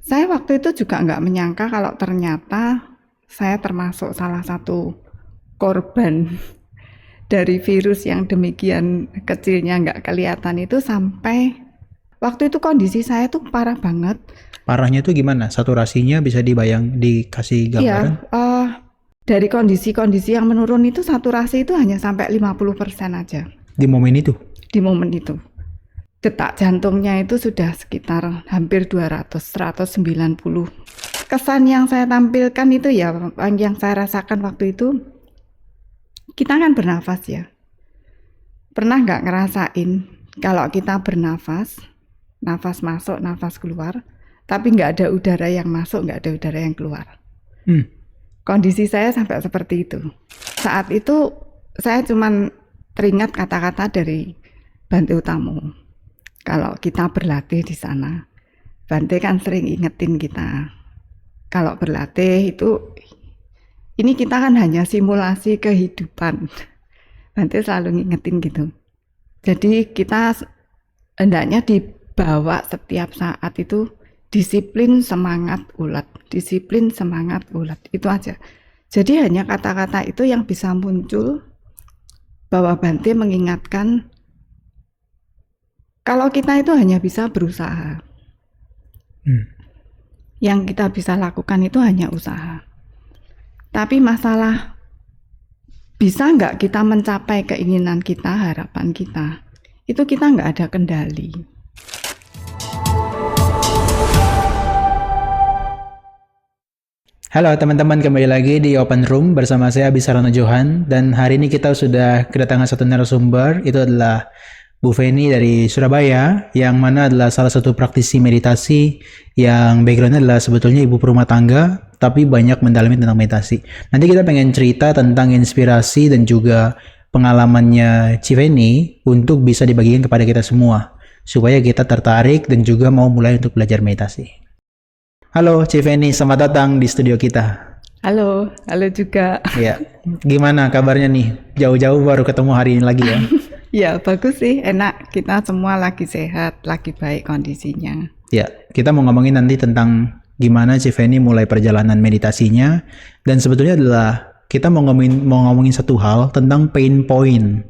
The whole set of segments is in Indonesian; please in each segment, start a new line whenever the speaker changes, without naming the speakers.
Saya waktu itu juga nggak menyangka kalau ternyata saya termasuk salah satu korban dari virus yang demikian kecilnya nggak kelihatan itu sampai waktu itu kondisi saya tuh parah banget.
Parahnya tuh gimana? Saturasinya bisa dikasih gambaran?
Iya, dari kondisi-kondisi yang menurun itu saturasi itu hanya sampai 50% aja
Di momen itu?
di momen itu. Detak jantungnya itu sudah sekitar hampir 200, 190. Kesan yang saya tampilkan itu ya, yang saya rasakan waktu itu, kita kan bernafas ya. Pernah nggak ngerasain kalau kita bernafas, nafas masuk, nafas keluar, tapi nggak ada udara yang masuk, nggak ada udara yang keluar. Kondisi saya sampai seperti itu. Saat itu saya cuman teringat kata-kata dari Bante Utomo. Kalau kita berlatih di sana, Bante kan sering ingetin kita. Kalau berlatih itu, ini kita kan hanya simulasi kehidupan. Bante selalu ngingetin gitu. Jadi kita hendaknya dibawa setiap saat itu disiplin semangat ulat, disiplin semangat ulat, itu aja. Jadi hanya kata-kata itu yang bisa muncul bahwa Bante mengingatkan kalau kita itu hanya bisa berusaha. Yang kita bisa lakukan itu hanya usaha. Tapi masalah bisa nggak kita mencapai keinginan kita, harapan kita, itu kita nggak ada kendali.
Halo teman-teman, kembali lagi di Open Room bersama saya Abisarano Johan. Dan hari ini kita sudah kedatangan satu narasumber, itu adalah Bu Feni dari Surabaya, yang mana adalah salah satu praktisi meditasi yang backgroundnya adalah sebetulnya ibu rumah tangga, tapi banyak mendalami tentang meditasi. Nanti kita pengen cerita tentang inspirasi dan juga pengalamannya Ci Feni untuk bisa dibagikan kepada kita semua, supaya kita tertarik dan juga mau mulai untuk belajar meditasi. Halo Ci Feni, selamat datang di studio kita.
Halo juga.
Ya, gimana kabarnya nih? Jauh-jauh baru ketemu hari ini lagi ya.
Ya bagus sih, enak. Kita semua lagi sehat, lagi baik kondisinya.
Ya, kita mau ngomongin nanti tentang gimana Ci Feni mulai perjalanan meditasinya. Dan sebetulnya adalah kita mau ngomongin satu hal tentang pain point.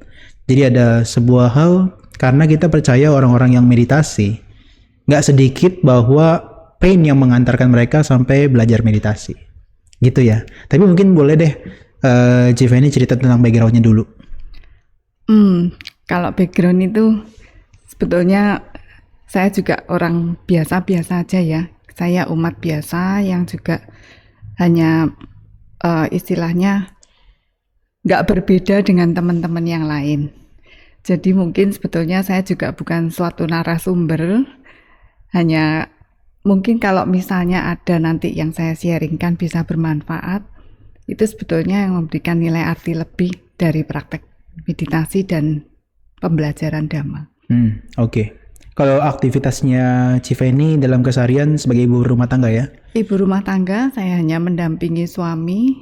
Jadi ada sebuah hal, karena kita percaya orang-orang yang meditasi, nggak sedikit bahwa pain yang mengantarkan mereka sampai belajar meditasi. Gitu ya. Tapi mungkin boleh deh Ci Feni cerita tentang background-nya dulu.
Kalau background itu sebetulnya saya juga orang biasa-biasa aja ya. Saya umat biasa yang juga hanya istilahnya nggak berbeda dengan teman-teman yang lain. Jadi mungkin sebetulnya saya juga bukan suatu narasumber, hanya mungkin kalau misalnya ada nanti yang saya sharingkan bisa bermanfaat, itu sebetulnya yang memberikan nilai arti lebih dari praktek meditasi dan pembelajaran Dhamma.
Oke. Kalau aktivitasnya Ci Feni dalam keseharian sebagai ibu rumah tangga ya?
Ibu rumah tangga, saya hanya mendampingi suami,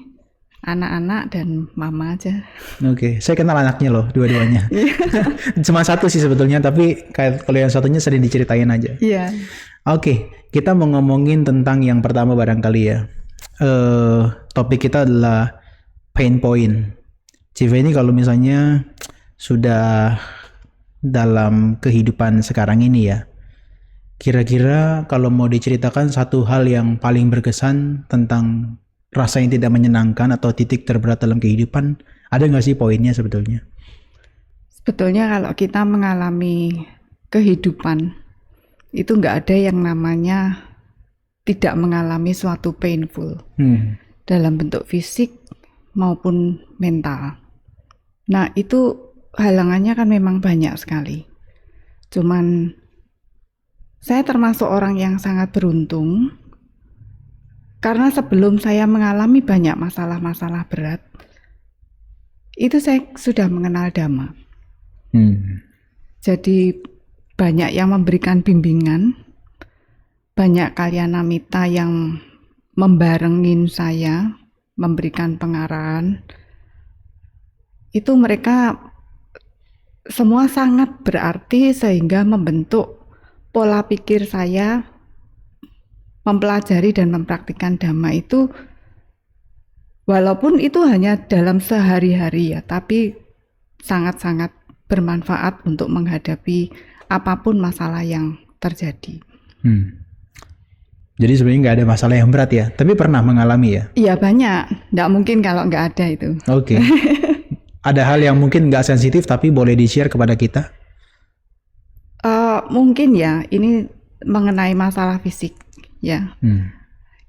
anak-anak, dan mama aja.
Oke, saya kenal anaknya loh, dua-duanya. Cuma satu sih sebetulnya, tapi kalau yang satunya sering diceritain aja.
Iya.
Oke, kita mau ngomongin tentang yang pertama barangkali ya. Topik kita adalah pain point. Ci Feni kalau misalnya sudah dalam kehidupan sekarang ini ya, kira-kira kalau mau diceritakan satu hal yang paling berkesan tentang rasa yang tidak menyenangkan atau titik terberat dalam kehidupan, ada nggak sih poinnya sebetulnya?
Sebetulnya kalau kita mengalami kehidupan, itu nggak ada yang namanya tidak mengalami suatu painful. Dalam bentuk fisik maupun mental. Nah itu halangannya kan memang banyak sekali. Cuman saya termasuk orang yang sangat beruntung karena sebelum saya mengalami banyak masalah-masalah berat, itu saya sudah mengenal Dhamma. Jadi banyak yang memberikan bimbingan, banyak kalyanamita yang membarengin saya, memberikan pengarahan. Itu mereka semua sangat berarti sehingga membentuk pola pikir saya, mempelajari dan mempraktikkan Dhamma itu, walaupun itu hanya dalam sehari-hari ya, tapi sangat-sangat bermanfaat untuk menghadapi apapun masalah yang terjadi.
Jadi sebenarnya nggak ada masalah yang berat ya, tapi pernah mengalami ya?
Iya banyak, nggak mungkin kalau nggak ada itu.
Oke. Ada hal yang mungkin nggak sensitif tapi boleh di-share kepada kita?
Mungkin ya, ini mengenai masalah fisik ya.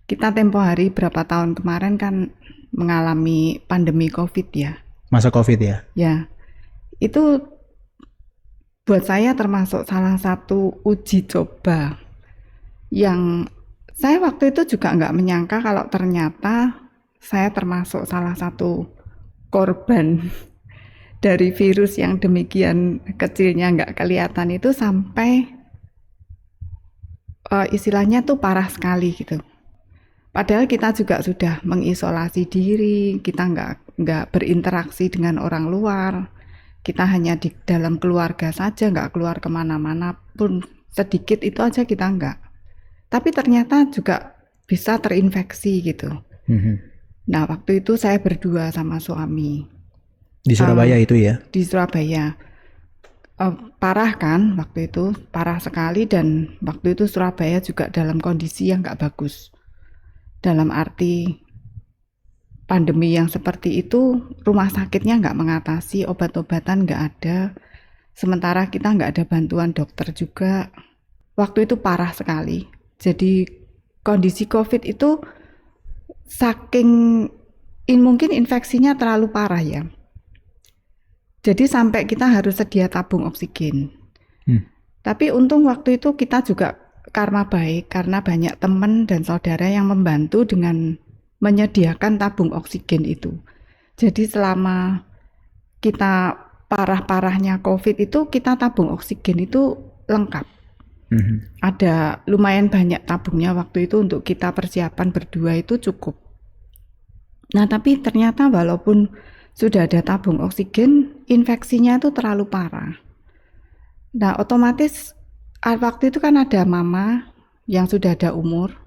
Kita tempo hari berapa tahun kemarin kan mengalami pandemi COVID ya.
Masa COVID ya?
Ya, itu buat saya termasuk salah satu uji coba yang saya waktu itu juga nggak menyangka kalau ternyata saya termasuk salah satu korban dari virus yang demikian kecilnya nggak kelihatan itu sampai istilahnya tuh parah sekali gitu. Padahal kita juga sudah mengisolasi diri, kita nggak berinteraksi dengan orang luar, kita hanya di dalam keluarga saja, nggak keluar kemana-mana pun sedikit itu aja kita nggak. Tapi ternyata juga bisa terinfeksi gitu. Nah waktu itu saya berdua sama suami.
Di Surabaya itu ya?
Di Surabaya. Parah kan waktu itu, parah sekali, dan waktu itu Surabaya juga dalam kondisi yang nggak bagus. Dalam arti pandemi yang seperti itu, rumah sakitnya nggak mengatasi, obat-obatan nggak ada, sementara kita nggak ada bantuan dokter juga. Waktu itu parah sekali. Jadi kondisi COVID itu saking mungkin infeksinya terlalu parah ya. Jadi sampai kita harus sedia tabung oksigen. Tapi untung waktu itu kita juga karma baik, karena banyak teman dan saudara yang membantu dengan menyediakan tabung oksigen itu. Jadi selama kita parah-parahnya COVID itu, kita tabung oksigen itu lengkap. Ada lumayan banyak tabungnya waktu itu untuk kita persiapan berdua itu cukup. Nah tapi ternyata walaupun sudah ada tabung oksigen, infeksinya itu terlalu parah. Nah otomatis waktu itu kan ada mama yang sudah ada umur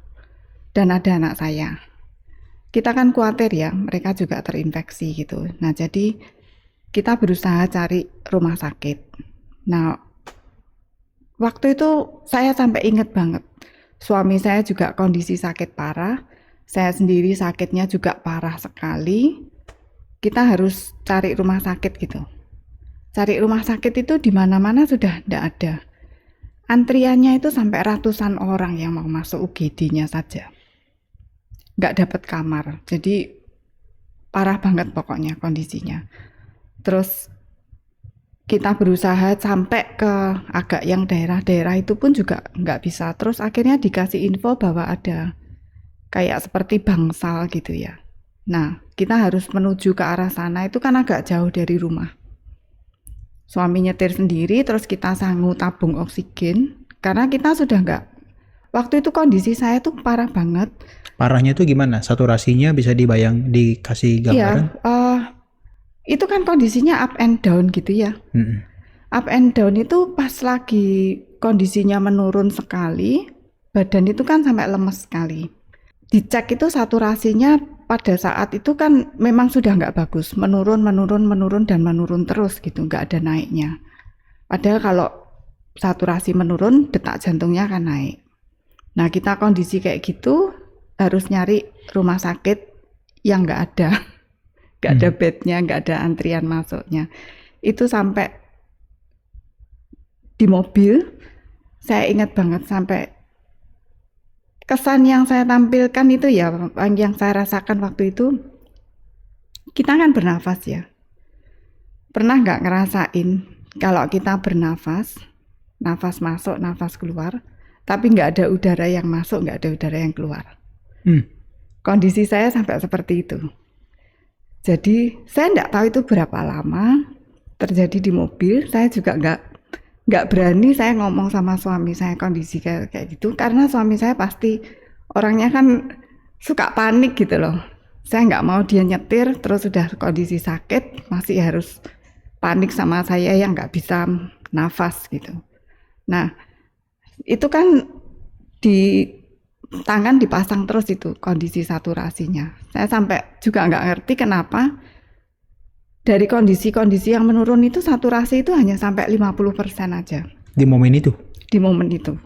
dan ada anak saya. Kita kan khawatir ya mereka juga terinfeksi gitu. Nah jadi kita berusaha cari rumah sakit. Nah waktu itu saya sampai ingat banget, suami saya juga kondisi sakit parah, saya sendiri sakitnya juga parah sekali. Kita harus cari rumah sakit gitu. Cari rumah sakit itu di mana-mana sudah tidak ada. Antriannya itu sampai ratusan orang yang mau masuk UGD-nya saja. Nggak dapat kamar. Jadi parah banget pokoknya kondisinya. Terus kita berusaha sampai ke agak yang daerah-daerah itu pun juga nggak bisa. Terus akhirnya dikasih info bahwa ada kayak seperti bangsal gitu ya. Nah, kita harus menuju ke arah sana, itu kan agak jauh dari rumah. Suami nyetir sendiri, terus kita sanggup tabung oksigen, karena kita sudah nggak, waktu itu kondisi saya tuh parah banget.
Parahnya itu gimana? Saturasinya bisa dikasih gambaran?
Iya, itu kan kondisinya up and down gitu ya. Up and down itu pas lagi kondisinya menurun sekali, badan itu kan sampai lemes sekali. Dicek itu saturasinya pada saat itu kan memang sudah nggak bagus, menurun dan menurun terus gitu, nggak ada naiknya. Padahal kalau saturasi menurun, detak jantungnya akan naik. Nah kita kondisi kayak gitu harus nyari rumah sakit yang nggak ada bednya, nggak ada antrian masuknya. Itu sampai di mobil, saya ingat banget sampai kesan yang saya tampilkan itu ya, yang saya rasakan waktu itu, kita kan bernafas ya. Pernah nggak ngerasain kalau kita bernafas, nafas masuk, nafas keluar, tapi nggak ada udara yang masuk, nggak ada udara yang keluar. Kondisi saya sampai seperti itu. Jadi saya nggak tahu itu berapa lama terjadi di mobil. Saya juga nggak berani saya ngomong sama suami saya kondisi kayak gitu, karena suami saya pasti orangnya kan suka panik gitu loh. Saya nggak mau dia nyetir terus sudah kondisi sakit masih harus panik sama saya yang nggak bisa nafas gitu. Nah itu kan di tangan dipasang terus itu kondisi saturasinya. Saya sampai juga nggak ngerti kenapa dari kondisi-kondisi yang menurun itu saturasi itu hanya sampai 50% aja
Di momen itu.
di momen itu.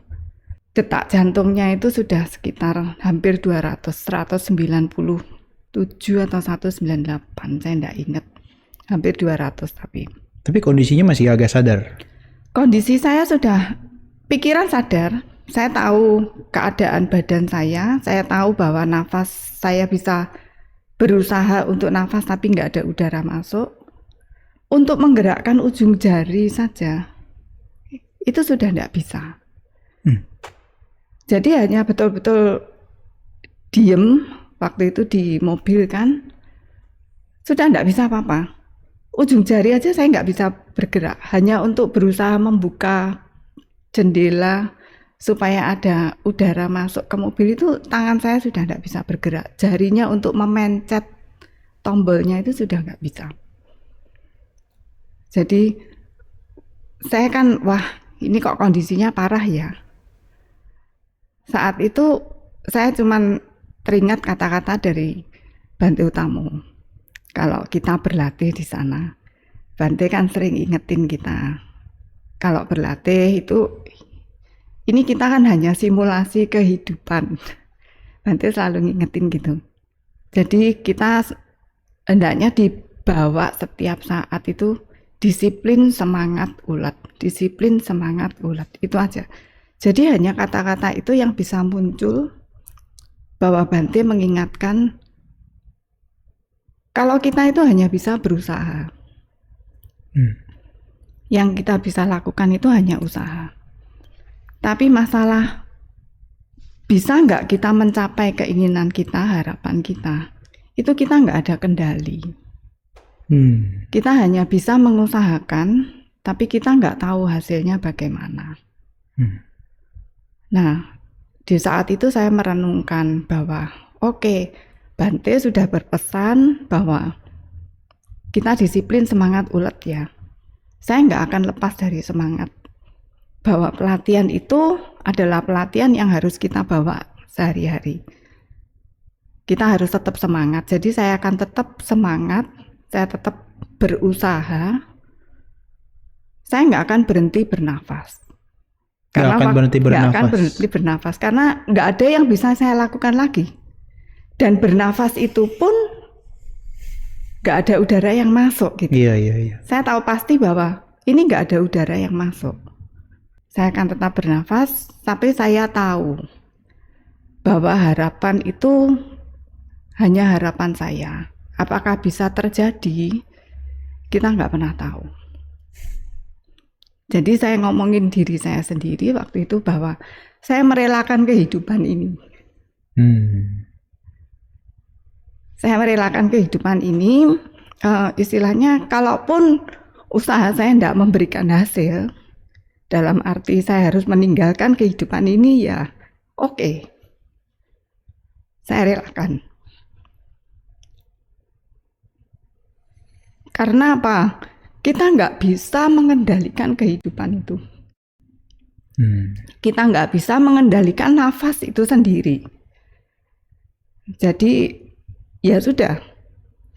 Detak jantungnya itu sudah sekitar hampir 200, 197 atau 198, saya nggak ingat. Hampir 200 tapi.
Tapi kondisinya masih agak sadar.
Kondisi saya sudah pikiran sadar, saya tahu keadaan badan saya tahu bahwa nafas saya bisa berusaha untuk nafas tapi nggak ada udara masuk. Untuk menggerakkan ujung jari saja, itu sudah nggak bisa. Jadi hanya betul-betul diem waktu itu di mobil kan, sudah nggak bisa apa-apa. Ujung jari aja saya nggak bisa bergerak, hanya untuk berusaha membuka jendela supaya ada udara masuk ke mobil itu tangan saya sudah nggak bisa bergerak. Jarinya untuk memencet tombolnya itu sudah nggak bisa. Jadi saya kan wah ini kok kondisinya parah ya. Saat itu saya cuman teringat kata-kata dari Bante Utomo. Kalau kita berlatih di sana, Bante kan sering ingetin kita. Kalau berlatih itu, ini kita kan hanya simulasi kehidupan. Bante selalu ngingetin gitu. Jadi kita hendaknya dibawa setiap saat itu disiplin semangat ulat, disiplin semangat ulat, itu aja. Jadi hanya kata-kata itu yang bisa muncul bahwa Bante mengingatkan kalau kita itu hanya bisa berusaha. Yang kita bisa lakukan itu hanya usaha. Tapi masalah bisa nggak kita mencapai keinginan kita, harapan kita, itu kita nggak ada kendali. Kita hanya bisa mengusahakan, tapi kita nggak tahu hasilnya bagaimana. Nah, di saat itu saya merenungkan bahwa oke, Bante sudah berpesan bahwa kita disiplin semangat ulet ya. Saya nggak akan lepas dari semangat. Bahwa pelatihan itu adalah pelatihan yang harus kita bawa sehari-hari. Kita harus tetap semangat. Jadi saya akan tetap semangat, saya tetap berusaha. Saya nggak akan berhenti bernafas. Nggak akan berhenti bernafas. Karena nggak ada yang bisa saya lakukan lagi. Dan bernafas itu pun nggak ada udara yang masuk gitu.
Iya.
Saya tahu pasti bahwa ini nggak ada udara yang masuk. Saya akan tetap bernafas, tapi saya tahu bahwa harapan itu hanya harapan saya. Apakah bisa terjadi? Kita nggak pernah tahu. Jadi saya ngomongin diri saya sendiri waktu itu bahwa saya merelakan kehidupan ini. Saya merelakan kehidupan ini, istilahnya kalaupun usaha saya tidak memberikan hasil, dalam arti saya harus meninggalkan kehidupan ini ya oke. Saya relakan. Karena apa? Kita nggak bisa mengendalikan kehidupan itu. Kita nggak bisa mengendalikan nafas itu sendiri. Jadi ya sudah,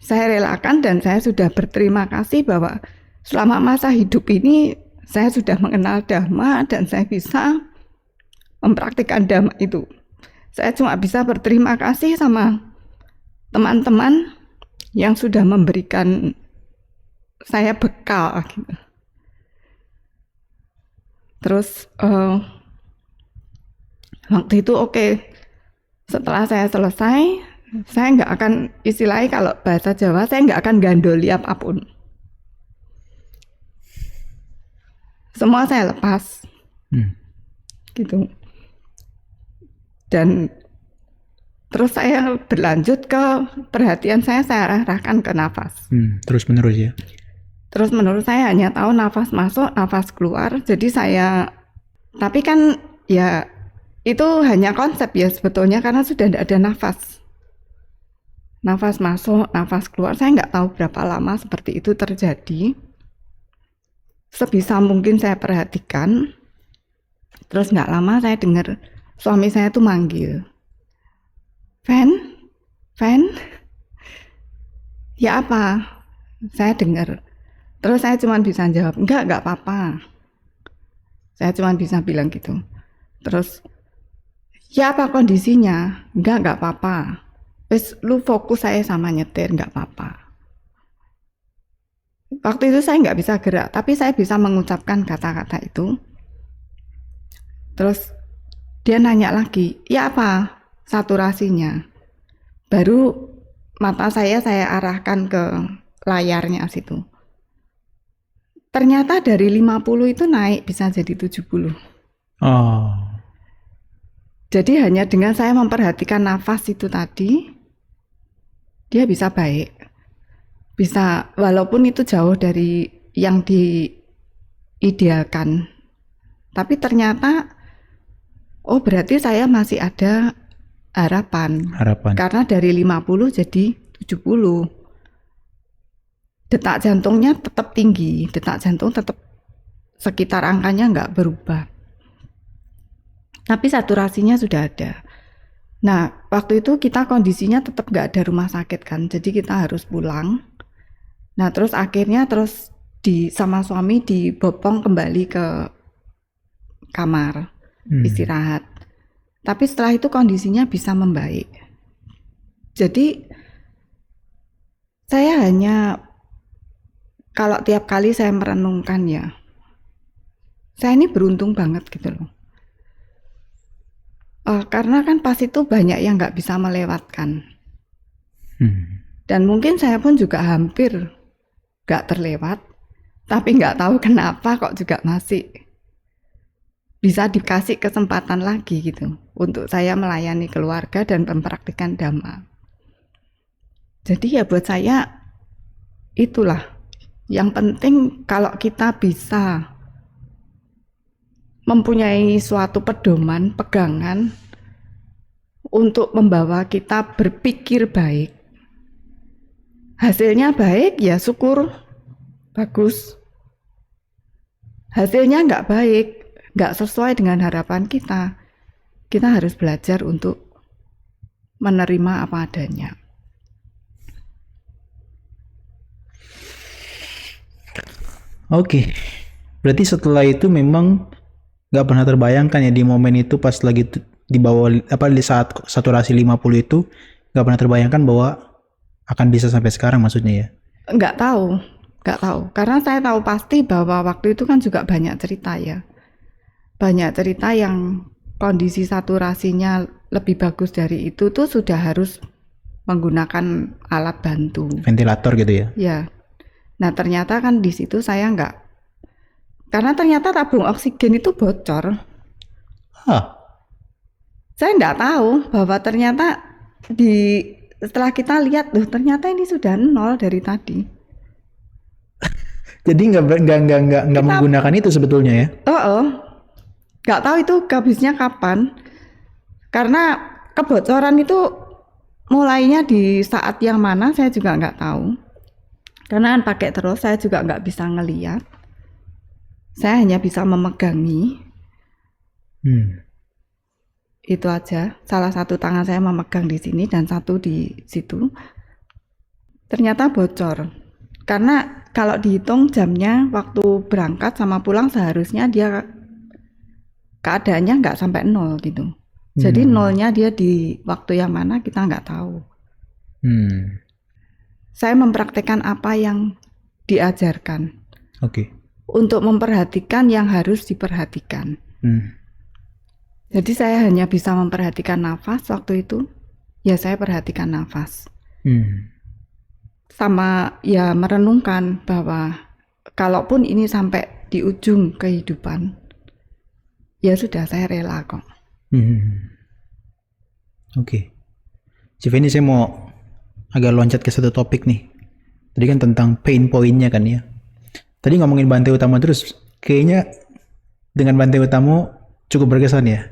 saya relakan dan saya sudah berterima kasih bahwa selama masa hidup ini saya sudah mengenal Dhamma dan saya bisa mempraktikkan Dhamma itu. Saya cuma bisa berterima kasih sama teman-teman yang sudah memberikan saya bekal gitu. Terus waktu itu oke, setelah saya selesai, saya nggak akan, istilahnya kalau bahasa Jawa, saya nggak akan gandoli apapun. Semua saya lepas, gitu. Dan terus saya berlanjut ke perhatian saya arahkan ke nafas.
Terus menerus ya.
Terus menurut saya hanya tahu nafas masuk, nafas keluar. Jadi saya, tapi kan ya itu hanya konsep ya sebetulnya karena sudah tidak ada nafas. Nafas masuk, nafas keluar. Saya nggak tahu berapa lama seperti itu terjadi. Sebisa mungkin saya perhatikan. Terus nggak lama saya dengar suami saya tuh manggil. Van, Van, ya apa? Saya dengar. Terus saya cuma bisa jawab, enggak apa-apa. Saya cuma bisa bilang gitu. Terus, ya apa kondisinya? Enggak apa-apa. Wes, lu fokus saya sama nyetir, enggak apa-apa. Waktu itu saya nggak bisa gerak, tapi saya bisa mengucapkan kata-kata itu. Terus dia nanya lagi, ya apa saturasinya? Baru mata saya arahkan ke layarnya situ. Ternyata dari 50 itu naik bisa jadi 70.
Oh.
Jadi hanya dengan saya memperhatikan nafas itu tadi, dia bisa baik. Bisa, walaupun itu jauh dari yang diidealkan. Tapi ternyata, oh berarti saya masih ada harapan. Karena dari 50 jadi 70. Detak jantungnya tetap tinggi, detak jantung tetap sekitar angkanya nggak berubah. Tapi saturasinya sudah ada. Nah, waktu itu kita kondisinya tetap nggak ada rumah sakit kan, jadi kita harus pulang. Nah, terus akhirnya sama suami dibopong kembali ke kamar, istirahat. Tapi setelah itu kondisinya bisa membaik. Jadi, saya hanya kalau tiap kali saya merenungkan ya, saya ini beruntung banget gitu loh. Karena kan pas itu banyak yang nggak bisa melewatkan. Dan mungkin saya pun juga hampir nggak terlewat, tapi nggak tahu kenapa kok juga masih bisa dikasih kesempatan lagi gitu untuk saya melayani keluarga dan mempraktikkan Dhamma. Jadi ya buat saya itulah yang penting kalau kita bisa mempunyai suatu pedoman, pegangan untuk membawa kita berpikir baik. Hasilnya baik ya syukur, bagus. Hasilnya nggak baik, nggak sesuai dengan harapan kita harus belajar untuk menerima apa adanya.
Oke, berarti setelah itu memang nggak pernah terbayangkan ya di momen itu pas lagi di bawah di saat saturasi 50 itu nggak pernah terbayangkan bahwa akan bisa sampai sekarang maksudnya ya?
Nggak tahu, karena saya tahu pasti bahwa waktu itu kan juga banyak cerita ya, banyak cerita yang kondisi saturasinya lebih bagus dari itu tuh sudah harus menggunakan alat bantu,
ventilator gitu ya?
Ya. Nah ternyata kan di situ saya nggak, karena ternyata tabung oksigen itu bocor. Saya nggak tahu bahwa ternyata setelah kita lihat loh ternyata ini sudah 0 dari tadi.
Jadi nggak menggunakan itu sebetulnya ya?
Nggak tahu itu habisnya kapan. Karena kebocoran itu mulainya di saat yang mana saya juga nggak tahu. Karena kan pakai terus, saya juga nggak bisa ngeliat. Saya hanya bisa memegangi. Itu aja. Salah satu tangan saya memegang di sini dan satu di situ. Ternyata bocor. Karena kalau dihitung jamnya waktu berangkat sama pulang seharusnya dia keadaannya nggak sampai 0 gitu. Jadi 0-nya dia di waktu yang mana kita nggak tahu. Saya mempraktekkan apa yang diajarkan. Untuk memperhatikan yang harus diperhatikan. Jadi saya hanya bisa memperhatikan nafas waktu itu. Ya saya perhatikan nafas. Sama ya merenungkan bahwa kalaupun ini sampai di ujung kehidupan, ya sudah saya rela kok.
Chief, ini saya mau agak loncat ke satu topik nih. Tadi kan tentang pain point-nya kan ya. Tadi ngomongin Bante Utama terus, kayaknya dengan Bante Utama cukup berkesan ya.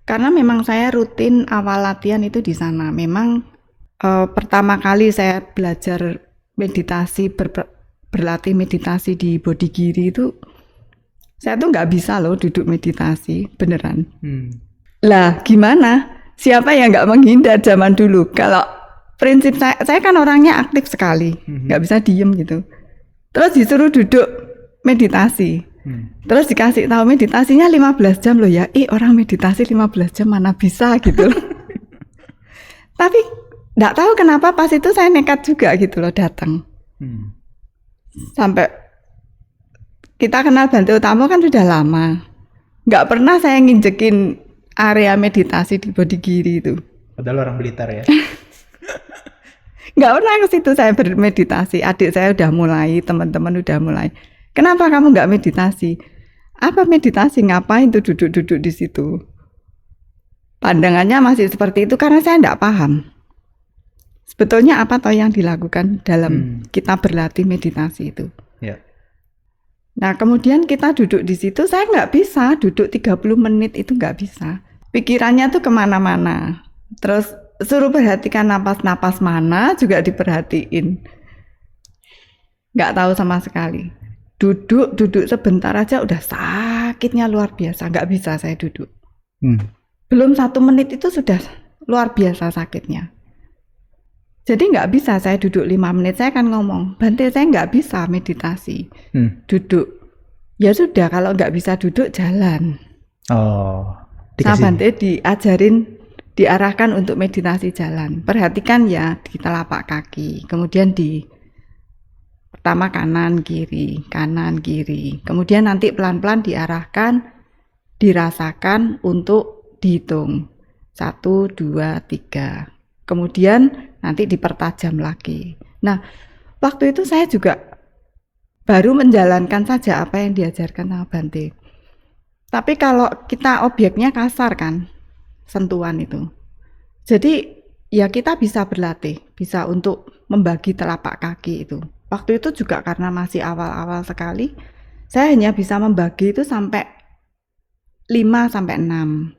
Karena memang saya rutin awal latihan itu di sana. Memang pertama kali saya belajar meditasi, berlatih meditasi di Bodhigiri itu, saya tuh nggak bisa loh duduk meditasi, beneran. Lah gimana? Siapa yang nggak menghindar zaman dulu? Kalau prinsip saya kan orangnya aktif sekali, nggak bisa diem gitu. Terus disuruh duduk meditasi. Terus dikasih tahu meditasinya 15 jam loh ya. Orang meditasi 15 jam mana bisa gitu loh. Tapi nggak tahu kenapa pas itu saya nekat juga gitu loh datang. Sampai kita kenal Bante Utamo kan sudah lama. Nggak pernah saya nginjekin area meditasi di Bodigiri itu.
Padahal orang Blitar ya.
Nggak pernah ke situ saya bermeditasi. Adik saya udah mulai, teman-teman udah mulai. Kenapa kamu nggak meditasi? Apa meditasi? Ngapain tuh duduk-duduk di situ? Pandangannya masih seperti itu karena saya nggak paham. Sebetulnya apa toh yang dilakukan dalam kita berlatih meditasi itu?
Ya.
Nah kemudian kita duduk di situ, saya nggak bisa duduk 30 menit itu nggak bisa. Pikirannya tuh kemana-mana. Terus suruh perhatikan napas-napas mana juga diperhatiin. Nggak tahu sama sekali. Duduk sebentar aja udah sakitnya luar biasa. Nggak bisa saya duduk. Belum 1 menit itu sudah luar biasa sakitnya. Jadi nggak bisa saya duduk 5 menit. Saya kan ngomong, Bante saya nggak bisa meditasi. Duduk. Ya sudah kalau nggak bisa duduk jalan. Sama Bante diarahkan untuk meditasi jalan. Perhatikan ya di telapak kaki. Kemudian pertama kanan kiri. Kemudian nanti pelan-pelan diarahkan, dirasakan untuk dihitung. 1, 2, 3. Kemudian nanti dipertajam lagi. Nah, waktu itu saya juga baru menjalankan saja apa yang diajarkan sama Bante. Tapi kalau kita obyeknya kasar kan, sentuhan itu. Jadi ya kita bisa berlatih, bisa untuk membagi telapak kaki itu. Waktu itu juga karena masih awal-awal sekali, saya hanya bisa membagi itu sampai 5 sampai 6.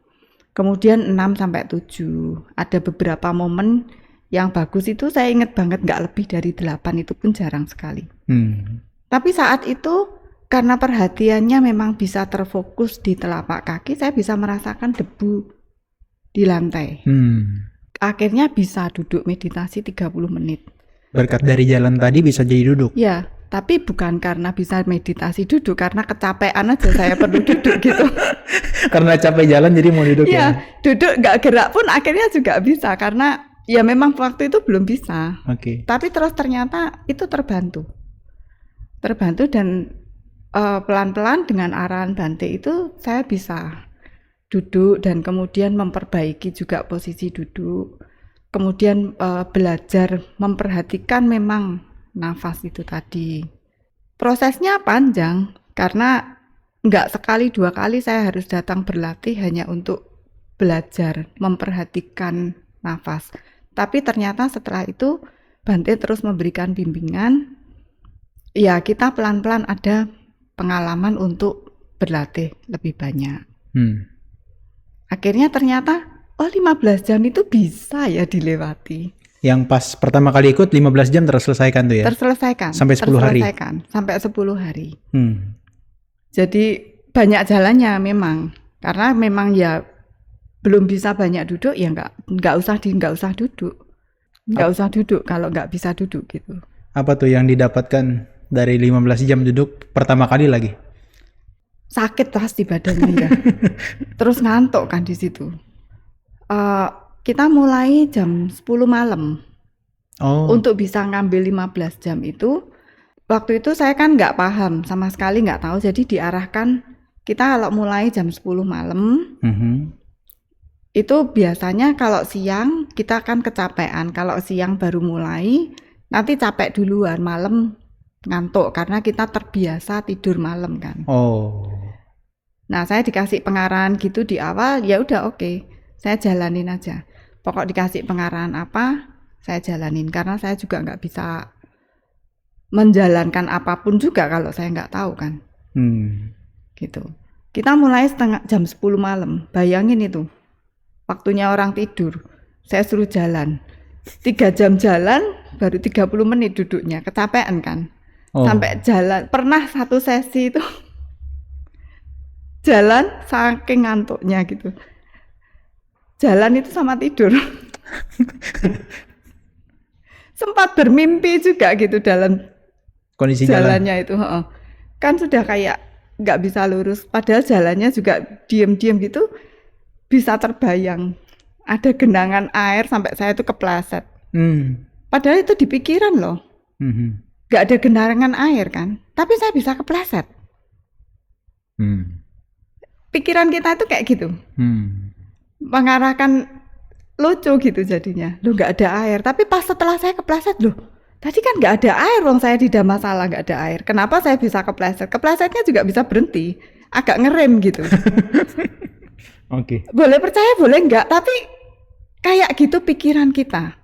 Kemudian 6 sampai 7. Ada beberapa momen yang bagus itu saya ingat banget nggak lebih dari 8 itu pun jarang sekali. Tapi saat itu karena perhatiannya memang bisa terfokus di telapak kaki, saya bisa merasakan debu di lantai. Akhirnya bisa duduk meditasi 30 menit.
Berkat dari jalan tadi bisa jadi duduk?
Ya, tapi bukan karena bisa meditasi duduk, karena kecapean aja saya perlu duduk gitu.
Karena capek jalan jadi mau duduk ya?
Duduk nggak gerak pun akhirnya juga bisa, karena ya memang waktu itu belum bisa. Tapi terus ternyata itu terbantu dan pelan-pelan dengan arahan Bante itu saya bisa duduk dan kemudian memperbaiki juga posisi duduk. Kemudian belajar memperhatikan memang nafas itu tadi. Prosesnya panjang karena nggak sekali 2 kali saya harus datang berlatih hanya untuk belajar memperhatikan nafas. Tapi ternyata setelah itu Bante terus memberikan bimbingan. Ya kita pelan-pelan ada pengalaman untuk berlatih lebih banyak. Akhirnya ternyata 15 jam itu bisa ya dilewati.
Yang pas pertama kali ikut 15 jam terselesaikan tuh ya?
Terselesaikan.
Sampai 10 hari?
Sampai 10 hari. Jadi banyak jalannya memang. Karena memang ya belum bisa banyak duduk ya nggak usah duduk. Nggak usah duduk kalau nggak bisa duduk gitu.
Apa tuh yang didapatkan dari 15 jam duduk pertama kali lagi?
Sakit pasti badannya ya. Terus ngantuk kan di situ. Kita mulai jam 10 malam. Untuk bisa ngambil 15 jam itu, waktu itu saya kan nggak paham, sama sekali nggak tahu. Jadi diarahkan, kita kalau mulai jam 10 malam, itu biasanya kalau siang kita kan kecapean. Kalau siang baru mulai, nanti capek duluan, malam ngantuk. Karena kita terbiasa tidur malam kan. Nah saya dikasih pengarahan gitu di awal, ya udah oke. Saya jalanin aja. Pokok dikasih pengarahan apa, saya jalanin. Karena saya juga nggak bisa menjalankan apapun juga kalau saya nggak tahu kan. Gitu. Kita mulai jam 10 malam. Bayangin itu. Waktunya orang tidur. Saya suruh jalan. 3 jam jalan, baru 30 menit duduknya. Kecapean kan. Sampai jalan. Pernah satu sesi itu. Jalan saking ngantuknya gitu. jalan itu sama tidur. Sempat bermimpi juga gitu dalam
Kondisi jalan.
jalannya itu. Heeh. Kan sudah kayak nggak bisa lurus, padahal jalannya juga diem-diem gitu, bisa terbayang. Ada genangan air sampai saya itu kepleset. Padahal itu di pikiran loh. Nggak ada genangan air kan, tapi saya bisa kepleset. Pikiran kita itu kayak gitu. Mengarahkan lucu gitu jadinya. Loh nggak ada air, tapi pas setelah saya kepleset, loh tadi kan nggak ada air, wong saya tidak masalah nggak ada air. Kenapa saya bisa kepleset? Keplesetnya juga bisa berhenti, agak ngerem gitu.
Oke.
Boleh percaya, boleh nggak, tapi kayak gitu pikiran kita.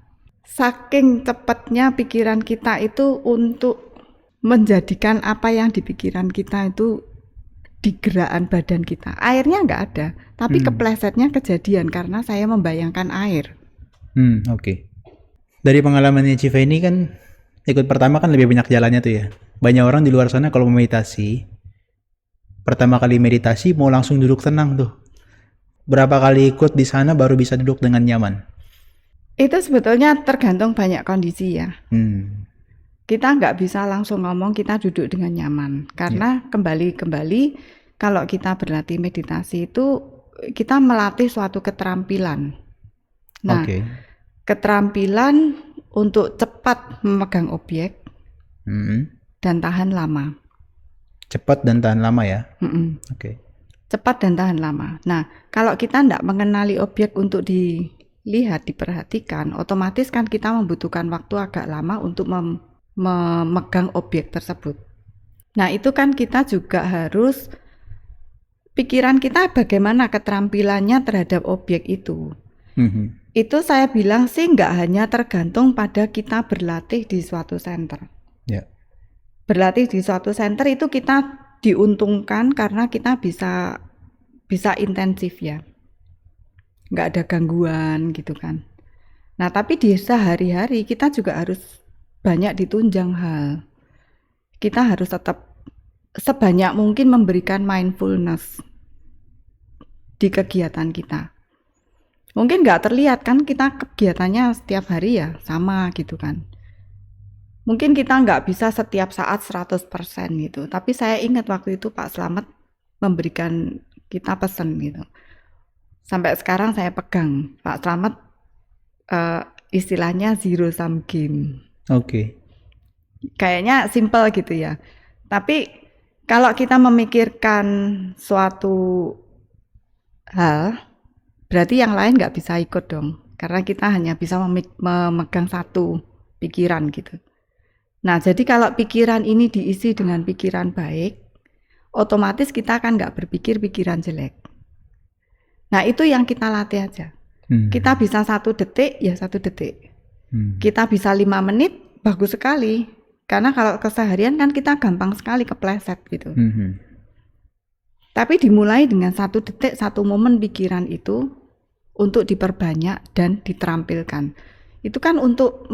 Saking cepatnya pikiran kita itu untuk menjadikan apa yang di pikiran kita itu di gerakan badan kita. Airnya nggak ada, tapi keplesetnya kejadian karena saya membayangkan air.
Oke. Dari pengalamannya Civa ini kan ikut pertama kan lebih banyak jalannya tuh ya. Banyak orang di luar sana kalau mau meditasi, pertama kali meditasi mau langsung duduk tenang tuh. Berapa kali ikut di sana baru bisa duduk dengan nyaman?
Itu sebetulnya tergantung banyak kondisi ya. Kita nggak bisa langsung ngomong kita duduk dengan nyaman. Karena kembali kalau kita berlatih meditasi itu kita melatih suatu keterampilan. Nah, keterampilan untuk cepat memegang objek dan tahan lama.
Cepat dan tahan lama ya?
Cepat dan tahan lama. Nah, kalau kita tidak mengenali objek untuk dilihat, diperhatikan, otomatis kan kita membutuhkan waktu agak lama untuk memegang objek tersebut. Nah, itu kan kita juga harus pikiran kita bagaimana keterampilannya terhadap objek itu. Itu saya bilang sih nggak hanya tergantung pada kita berlatih di suatu center. Berlatih di suatu center itu kita diuntungkan karena kita bisa intensif ya, nggak ada gangguan gitu kan. Nah tapi di sehari-hari kita juga harus banyak ditunjang hal. Kita harus tetap sebanyak mungkin memberikan mindfulness di kegiatan kita. Mungkin nggak terlihat kan kita kegiatannya setiap hari ya sama gitu kan. Mungkin kita nggak bisa setiap saat 100% gitu. Tapi saya ingat waktu itu Pak Slamet memberikan kita pesan gitu. Sampai sekarang saya pegang Pak Slamet istilahnya zero sum game. Kayaknya simple gitu ya. Tapi kalau kita memikirkan suatu hal, berarti yang lain nggak bisa ikut dong. Karena kita hanya bisa memegang satu pikiran gitu. Nah, jadi kalau pikiran ini diisi dengan pikiran baik, otomatis kita akan nggak berpikir pikiran jelek. Nah, itu yang kita latih aja. Kita bisa 1 detik, ya 1 detik. Kita bisa 5 menit, bagus sekali. Karena kalau keseharian kan kita gampang sekali kepleset gitu. Tapi dimulai dengan 1 detik, 1 momen pikiran itu untuk diperbanyak dan diterampilkan. Itu kan untuk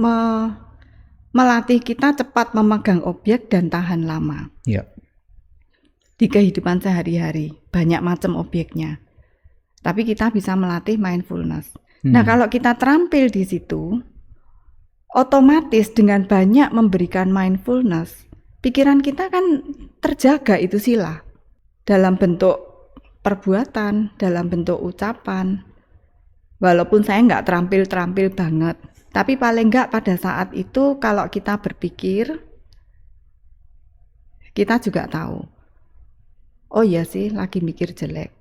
melatih kita cepat memegang objek dan tahan lama. Di kehidupan sehari-hari, banyak macam objeknya. Tapi kita bisa melatih mindfulness. Nah, kalau kita terampil di situ, otomatis dengan banyak memberikan mindfulness, pikiran kita kan terjaga itu sila. Dalam bentuk perbuatan, dalam bentuk ucapan. Walaupun saya nggak terampil banget. Tapi paling enggak pada saat itu kalau kita berpikir, kita juga tahu, oh iya sih lagi mikir jelek.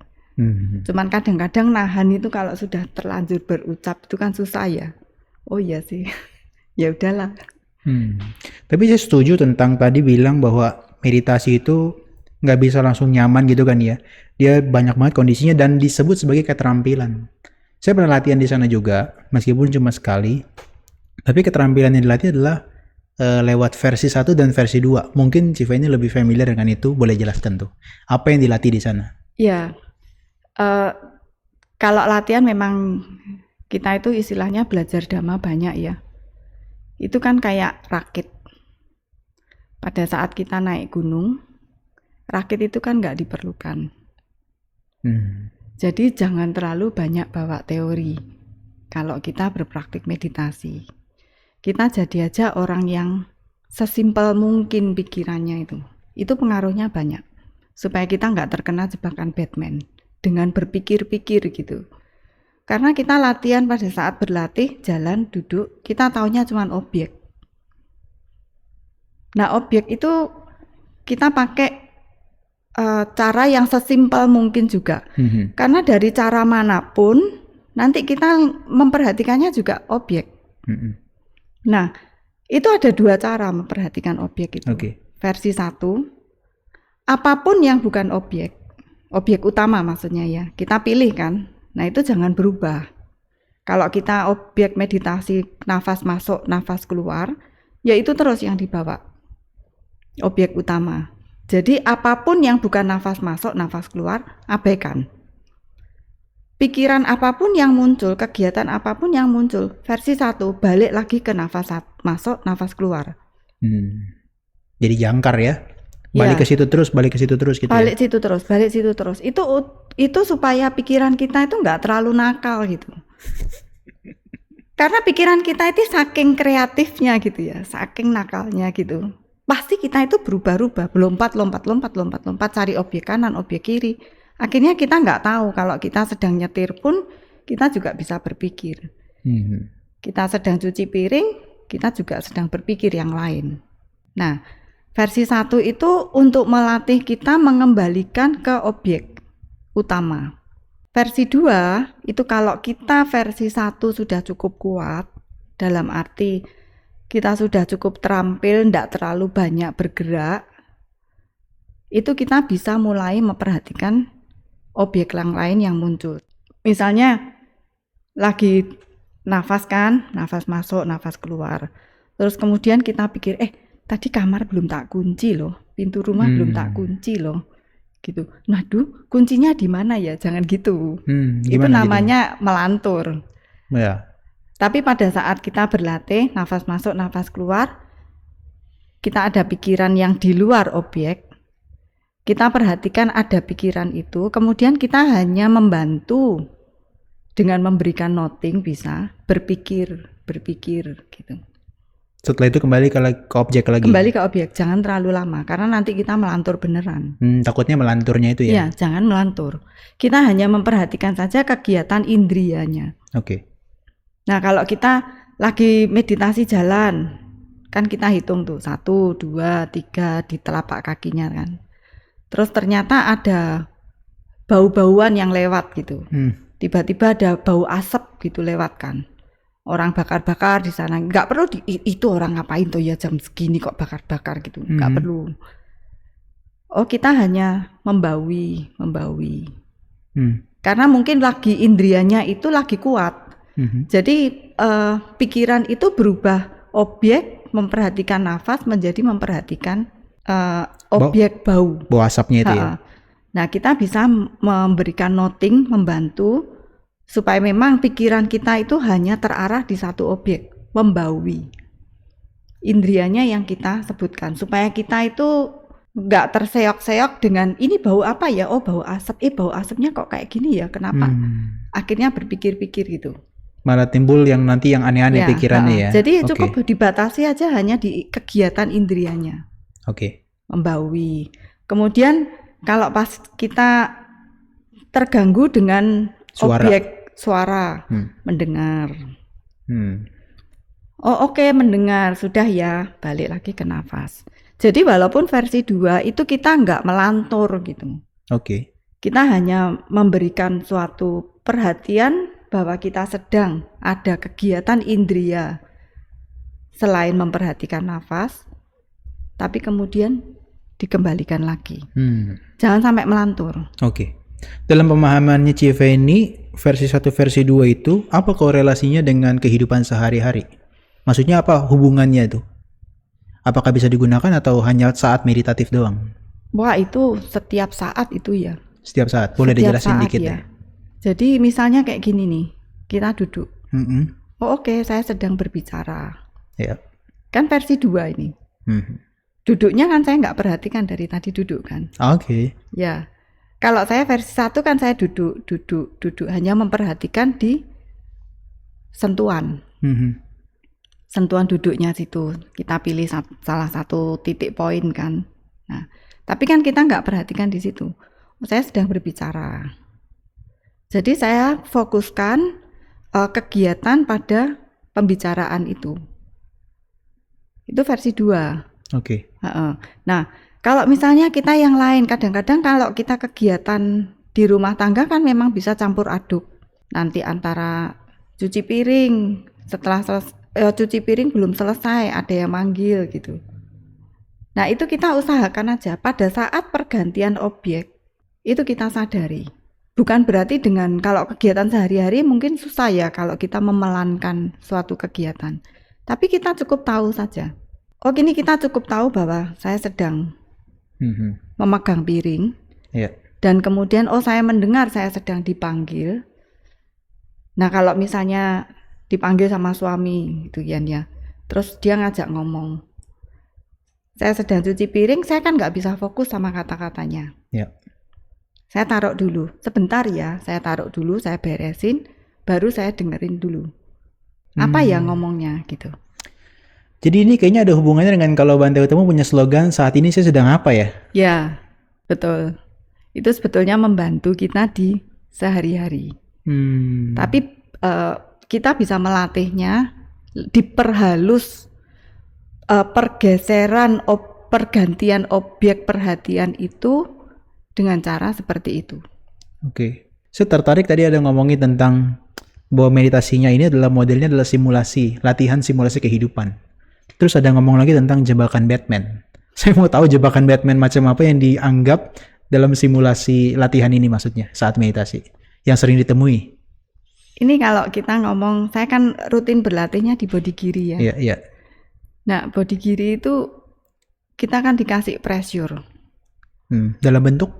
Cuman kadang-kadang nahan itu kalau sudah terlanjur berucap itu kan susah ya. Oh iya sih, ya udahlah.
Tapi saya setuju tentang tadi bilang bahwa meditasi itu nggak bisa langsung nyaman gitu kan ya. Dia banyak banget kondisinya dan disebut sebagai keterampilan. Saya pernah latihan di sana juga, meskipun cuma sekali. Tapi keterampilan yang dilatih adalah lewat versi 1 dan versi 2. Mungkin Civa ini lebih familiar dengan itu, boleh jelaskan tuh. Apa yang dilatih di sana?
Ya, kalau latihan memang kita itu istilahnya belajar dhamma banyak ya. Itu kan kayak rakit. Pada saat kita naik gunung, rakit itu kan nggak diperlukan. Jadi jangan terlalu banyak bawa teori kalau kita berpraktik meditasi. Kita jadi aja orang yang sesimpel mungkin pikirannya itu. Itu pengaruhnya banyak. Supaya kita nggak terkena jebakan Batman dengan berpikir-pikir gitu. Karena kita latihan pada saat berlatih, jalan, duduk, kita taunya cuma objek. Nah, objek itu kita pakai cara yang sesimpel mungkin juga. Karena dari cara manapun, nanti kita memperhatikannya juga objek. Nah, itu ada 2 cara memperhatikan objek itu. Versi 1, apapun yang bukan objek utama maksudnya ya, kita pilih kan. Nah, itu jangan berubah. Kalau kita objek meditasi nafas masuk, nafas keluar, ya itu terus yang dibawa. Objek utama. Jadi apapun yang bukan nafas masuk, nafas keluar, abaikan. Pikiran apapun yang muncul, kegiatan apapun yang muncul, versi 1, balik lagi ke nafas masuk, nafas keluar.
Jadi jangkar ya? Balik ke situ terus gitu
balik situ terus. Itu supaya pikiran kita itu nggak terlalu nakal gitu. Karena pikiran kita itu saking kreatifnya gitu ya, saking nakalnya gitu. Pasti kita itu berubah-ubah, lompat, cari objek kanan, objek kiri. Akhirnya kita nggak tahu kalau kita sedang nyetir pun kita juga bisa berpikir. Kita sedang cuci piring, kita juga sedang berpikir yang lain. Nah, versi 1 itu untuk melatih kita mengembalikan ke objek utama. Versi 2 itu kalau kita versi 1 sudah cukup kuat, dalam arti kita sudah cukup terampil, tidak terlalu banyak bergerak, itu kita bisa mulai memperhatikan objek yang lain yang muncul. Misalnya lagi nafas kan, nafas masuk, nafas keluar. Terus kemudian kita pikir, tadi kamar belum tak kunci loh, pintu rumah belum tak kunci loh, gitu. Nah, kuncinya di mana ya? Jangan gitu. Itu namanya gitu? Melantur.
Ya.
Tapi pada saat kita berlatih, nafas masuk, nafas keluar, kita ada pikiran yang di luar objek, kita perhatikan ada pikiran itu, kemudian kita hanya membantu dengan memberikan noting bisa, berpikir gitu.
Setelah itu kembali ke objek lagi?
Kembali ke objek, jangan terlalu lama, karena nanti kita melantur beneran.
Takutnya melanturnya itu ya?
Iya, jangan melantur. Kita hanya memperhatikan saja kegiatan indrianya. Nah, kalau kita lagi meditasi jalan, kan kita hitung tuh 1, 2, 3 di telapak kakinya kan. Terus ternyata ada bau-bauan yang lewat gitu. Tiba-tiba ada bau asap gitu lewat kan. Orang bakar-bakar di sana. Nggak perlu itu orang ngapain tuh ya jam segini kok bakar-bakar gitu. Nggak perlu. Oh, kita hanya membawi. Karena mungkin lagi indrianya itu lagi kuat. Jadi pikiran itu berubah objek memperhatikan nafas menjadi memperhatikan objek bau
asapnya itu ya.
Nah, kita bisa memberikan noting, membantu supaya memang pikiran kita itu hanya terarah di satu objek, membawi. Indrianya yang kita sebutkan supaya kita itu nggak terseok-seok dengan ini bau apa ya? Oh, bau asap. Bau asapnya kok kayak gini ya? Kenapa? Akhirnya berpikir-pikir gitu.
Malah timbul yang nanti yang aneh-aneh pikirannya ya.
Jadi cukup dibatasi aja hanya di kegiatan indrianya. Membawi. Kemudian kalau pas kita terganggu dengan objek suara, mendengar. Oh, mendengar sudah ya, balik lagi ke nafas. Jadi walaupun versi 2 itu kita nggak melantur gitu. Kita hanya memberikan suatu perhatian bahwa kita sedang ada kegiatan indria selain memperhatikan nafas, tapi kemudian dikembalikan lagi. Jangan sampai melantur.
Dalam pemahamannya Civeni, versi 1 versi 2 itu apa korelasinya dengan kehidupan sehari-hari? Maksudnya apa hubungannya itu? Apakah bisa digunakan atau hanya saat meditatif doang?
Wah, itu setiap saat itu ya.
Setiap saat. Boleh dijelasin dikit ya?
Jadi misalnya kayak gini nih, kita duduk. Saya sedang berbicara. Kan versi 2 ini. Duduknya kan saya nggak perhatikan dari tadi duduk kan.
Ya.
Kalau saya versi 1 kan saya duduk, hanya memperhatikan di sentuhan. Sentuhan duduknya situ. Kita pilih salah satu titik poin kan. Nah, tapi kan kita nggak perhatikan di situ. Saya sedang berbicara. Jadi saya fokuskan kegiatan pada pembicaraan itu. Itu versi 2.
Oke.
Nah, kalau misalnya kita yang lain, kadang-kadang kalau kita kegiatan di rumah tangga kan memang bisa campur aduk. Nanti antara cuci piring, setelah cuci piring belum selesai, ada yang manggil gitu. Nah, itu kita usahakan aja pada saat pergantian objek, itu kita sadari. Bukan berarti dengan kalau kegiatan sehari-hari mungkin susah ya kalau kita memelankan suatu kegiatan. Tapi kita cukup tahu saja. Oh, gini kita cukup tahu bahwa saya sedang memegang piring, dan kemudian saya mendengar saya sedang dipanggil. Nah, kalau misalnya dipanggil sama suami gitu ya, terus dia ngajak ngomong, saya sedang cuci piring, saya kan nggak bisa fokus sama kata-katanya. Saya taruh dulu, sebentar ya, saya taruh dulu, saya beresin, baru saya dengerin dulu apa ya ngomongnya gitu.
Jadi ini kayaknya ada hubungannya dengan kalau Bante Utomo punya slogan saat ini saya sedang apa ya?
Ya, betul. Itu sebetulnya membantu kita di sehari-hari. Tapi kita bisa melatihnya, diperhalus pergeseran, pergantian objek perhatian itu dengan cara seperti itu.
Oke. Saya tertarik tadi ada ngomongin tentang bahwa meditasinya ini adalah modelnya adalah simulasi, latihan simulasi kehidupan. Terus ada ngomong lagi tentang jebakan Batman. Saya mau tahu jebakan Batman macam apa yang dianggap dalam simulasi latihan ini maksudnya saat meditasi yang sering ditemui.
Ini kalau kita ngomong, saya kan rutin berlatihnya di body giri ya.
Iya.
Nah, body giri itu kita kan dikasih pressure.
Dalam bentuk?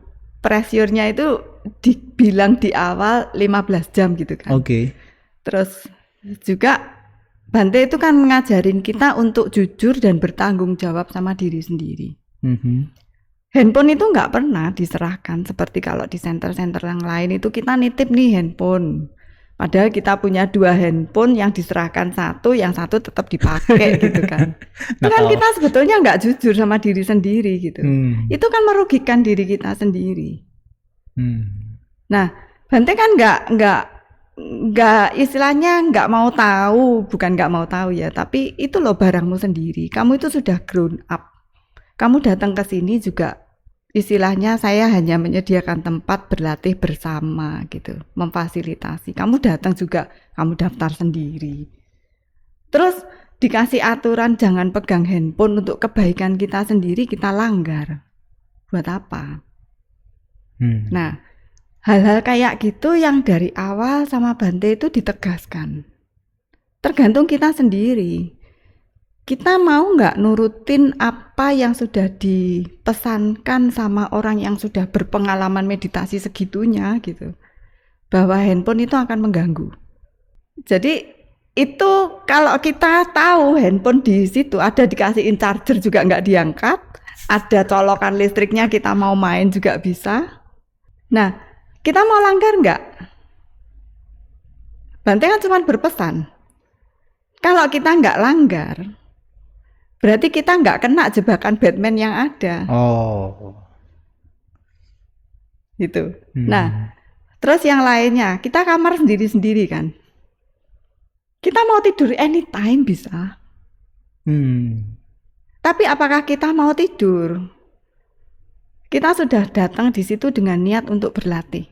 Pressure-nya itu dibilang di awal 15 jam gitu kan.
Oke.
Terus juga Bante itu kan ngajarin kita untuk jujur dan bertanggung jawab sama diri sendiri. Handphone itu nggak pernah diserahkan seperti kalau di center-center yang lain itu kita nitip nih handphone. Padahal kita punya 2 handphone, yang diserahkan 1, yang 1 tetap dipakai gitu kan. Itu kan kita sebetulnya nggak jujur sama diri sendiri gitu. Itu kan merugikan diri kita sendiri. Nah, Bante kan nggak istilahnya nggak mau tahu, bukan nggak mau tahu ya, tapi itu loh barangmu sendiri. Kamu itu sudah grown up. Kamu datang ke sini juga istilahnya saya hanya menyediakan tempat berlatih bersama gitu, memfasilitasi. Kamu datang juga, kamu daftar sendiri. Terus dikasih aturan jangan pegang handphone untuk kebaikan kita sendiri, kita langgar. Buat apa? Nah, hal-hal kayak gitu yang dari awal sama Bante itu ditegaskan. Tergantung kita sendiri. Kita mau nggak nurutin apa yang sudah dipesankan sama orang yang sudah berpengalaman meditasi segitunya gitu. Bahwa handphone itu akan mengganggu. Jadi itu kalau kita tahu handphone di situ ada dikasihin charger juga nggak diangkat, ada colokan listriknya kita mau main juga bisa. Nah, kita mau langgar nggak? Bante kan cuma berpesan. Kalau kita nggak langgar, berarti kita nggak kena jebakan Batman yang ada. Gitu. Nah, terus yang lainnya, kita kamar sendiri-sendiri kan. Kita mau tidur anytime bisa. Tapi apakah kita mau tidur? Kita sudah datang di situ dengan niat untuk berlatih.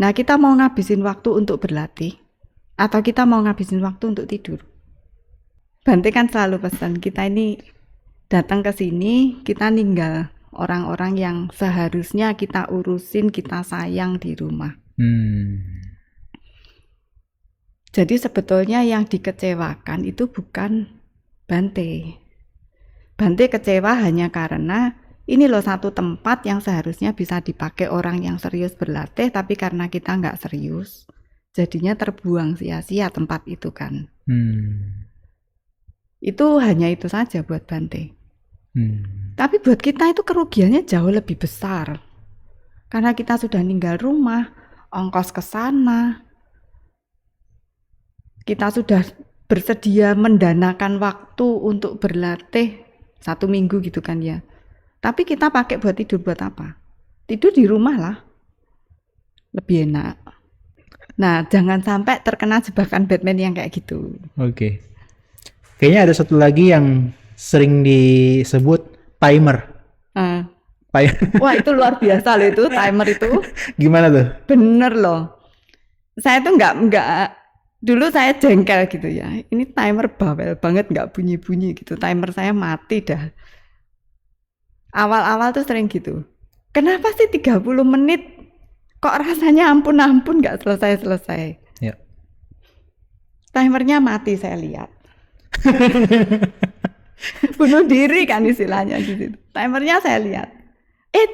Nah, kita mau ngabisin waktu untuk berlatih, atau kita mau ngabisin waktu untuk tidur? Bante kan selalu pesan, kita ini datang ke sini, kita ninggal orang-orang yang seharusnya kita urusin, kita sayang di rumah. Jadi sebetulnya yang dikecewakan itu bukan Bante. Bante kecewa hanya karena ini loh satu tempat yang seharusnya bisa dipakai orang yang serius berlatih, tapi karena kita nggak serius, jadinya terbuang sia-sia tempat itu kan. Itu hanya itu saja buat Bante. Tapi buat kita itu kerugiannya jauh lebih besar. Karena kita sudah ninggal rumah, ongkos ke sana, kita sudah bersedia mendanakan waktu untuk berlatih 1 minggu gitu kan ya. Tapi kita pakai buat tidur buat apa? Tidur di rumah lah, lebih enak. Nah, jangan sampai terkena jebakan Batman yang kayak gitu.
Oke. Kayaknya ada satu lagi yang sering disebut timer.
Nah, wah itu luar biasa loh itu timer itu.
Gimana tuh?
Bener loh. Saya tuh nggak dulu saya jengkel gitu ya. Ini timer bawel banget nggak bunyi-bunyi gitu. Timer saya mati dah. Awal-awal tuh sering gitu. Kenapa sih 30 menit kok rasanya ampun-ampun nggak selesai-selesai.
Ya.
Timernya mati saya lihat. Bunuh diri kan istilahnya di situ. Timernya saya lihat.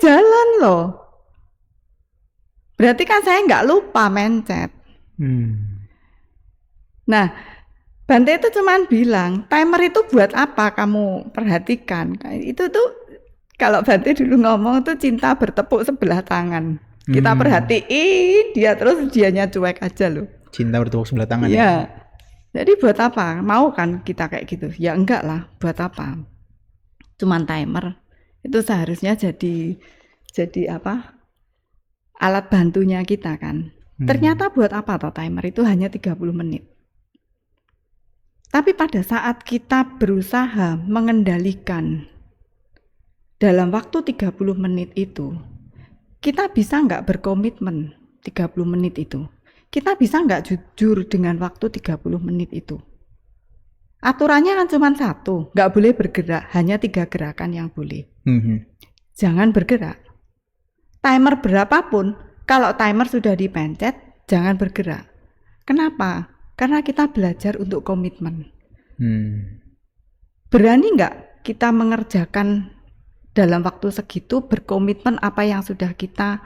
Jalan loh. Berarti kan saya nggak lupa mencet. Nah, Bante itu cuman bilang, timer itu buat apa kamu perhatikan. Itu tuh kalau Bante dulu ngomong tuh cinta bertepuk sebelah tangan. Kita perhatiin dia terus dianya cuek aja loh.
Cinta bertepuk sebelah tangan
ya. Jadi buat apa? Mau kan kita kayak gitu? Ya enggak lah, buat apa? Cuman timer. Itu seharusnya jadi apa? Alat bantunya kita kan. Ternyata buat apa toh timer itu hanya 30 menit. Tapi pada saat kita berusaha mengendalikan dalam waktu 30 menit itu, kita bisa nggak berkomitmen 30 menit itu? Kita bisa nggak jujur dengan waktu 30 menit itu? Aturannya kan cuma satu, nggak boleh bergerak, hanya 3 gerakan yang boleh. Jangan bergerak. Timer berapapun, kalau timer sudah dipencet, jangan bergerak. Kenapa? Karena kita belajar untuk komitmen. Berani nggak kita mengerjakan dalam waktu segitu, berkomitmen apa yang sudah kita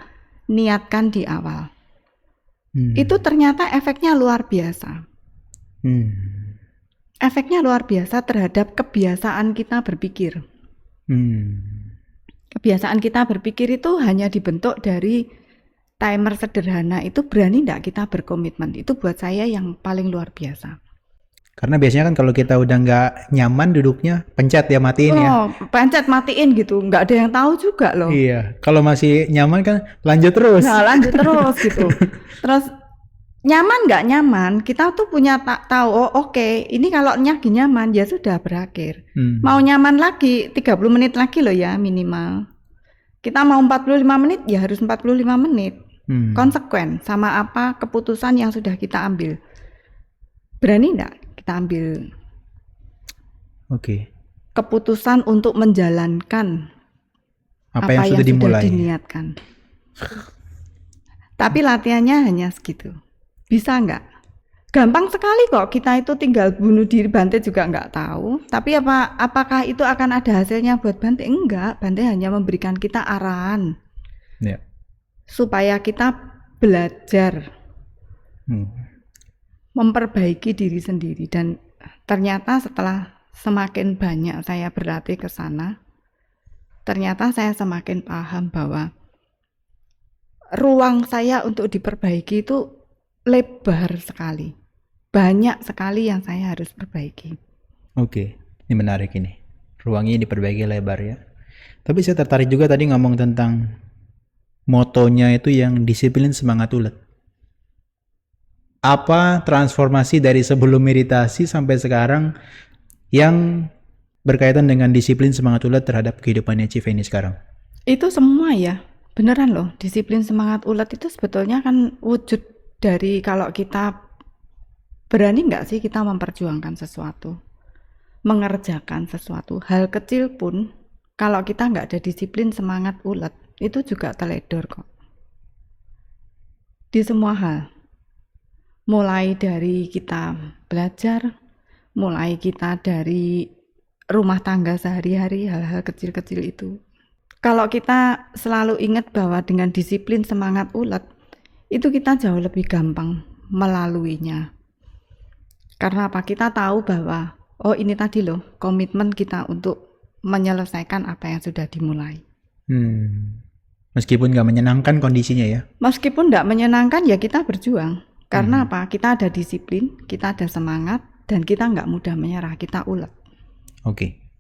niatkan di awal? Itu ternyata efeknya luar biasa. Efeknya luar biasa terhadap kebiasaan kita berpikir. Kebiasaan kita berpikir itu hanya dibentuk dari timer sederhana. Itu berani enggak kita berkomitmen? Itu buat saya yang paling luar biasa.
Karena biasanya kan kalau kita udah nggak nyaman duduknya, pencet ya, matiin ya.
Pencet matiin gitu, nggak ada yang tahu juga loh.
Iya, kalau masih nyaman kan lanjut terus.
Nah, lanjut terus gitu. Terus nyaman nggak nyaman, kita tuh punya tahu, oke, ini kalau nyagi nyaman ya sudah berakhir. Mau nyaman lagi 30 menit lagi loh ya minimal. Kita mau 45 menit ya harus 45 menit. Konsekuen sama apa keputusan yang sudah kita ambil. Berani enggak kita ambil keputusan untuk menjalankan apa yang sudah diniatkan. Tapi latihannya hanya segitu. Bisa enggak? Gampang sekali kok, kita itu tinggal bunuh diri. Bante juga enggak tahu. Tapi apakah itu akan ada hasilnya buat Bante? Enggak, Bante hanya memberikan kita arahan. Supaya kita belajar memperbaiki diri sendiri. Dan ternyata setelah semakin banyak saya berlatih ke sana, ternyata saya semakin paham bahwa ruang saya untuk diperbaiki itu lebar sekali. Banyak sekali yang saya harus perbaiki.
Ini menarik ini. Ruangnya diperbaiki lebar ya. Tapi saya tertarik juga tadi ngomong tentang motonya itu yang disiplin semangat ulet. Apa transformasi dari sebelum meditasi sampai sekarang yang berkaitan dengan disiplin semangat ulet terhadap kehidupannya Civeni sekarang?
Itu semua ya, beneran loh. Disiplin semangat ulet itu sebetulnya kan wujud dari kalau kita berani nggak sih kita memperjuangkan sesuatu, mengerjakan sesuatu. Hal kecil pun kalau kita nggak ada disiplin semangat ulet, itu juga teledor kok. Di semua hal. Mulai dari kita belajar, mulai kita dari rumah tangga sehari-hari, hal-hal kecil-kecil itu. Kalau kita selalu ingat bahwa dengan disiplin semangat ulet, itu kita jauh lebih gampang melaluinya. Karena apa? Kita tahu bahwa, ini tadi loh, komitmen kita untuk menyelesaikan apa yang sudah dimulai.
Meskipun nggak menyenangkan kondisinya ya.
Meskipun tidak menyenangkan ya kita berjuang. Karena apa? Kita ada disiplin, kita ada semangat, dan kita nggak mudah menyerah, kita ulet.
Oke.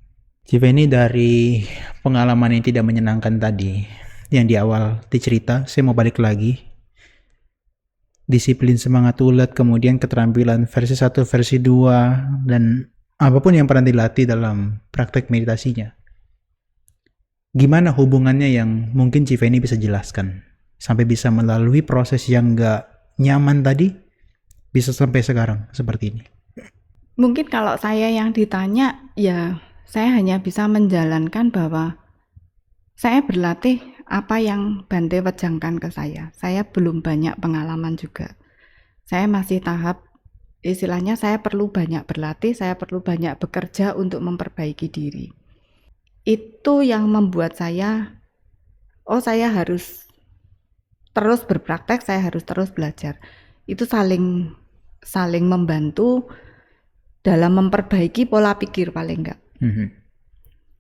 Civeni, dari pengalaman yang tidak menyenangkan tadi, yang di awal dicerita, saya mau balik lagi. Disiplin, semangat ulet, kemudian keterampilan versi 1, versi 2, dan apapun yang pernah dilatih dalam praktek meditasinya. Gimana hubungannya yang mungkin Civeni bisa jelaskan? Sampai bisa melalui proses yang nggak nyaman tadi, bisa sampai sekarang seperti ini.
Mungkin kalau saya yang ditanya, ya saya hanya bisa menjalankan bahwa saya berlatih apa yang Bante wajangkan ke saya. Saya belum banyak pengalaman juga. Saya masih tahap, istilahnya saya perlu banyak berlatih, saya perlu banyak bekerja untuk memperbaiki diri. Itu yang membuat saya, saya harus terus berpraktek, saya harus terus belajar. Itu saling membantu dalam memperbaiki pola pikir paling enggak.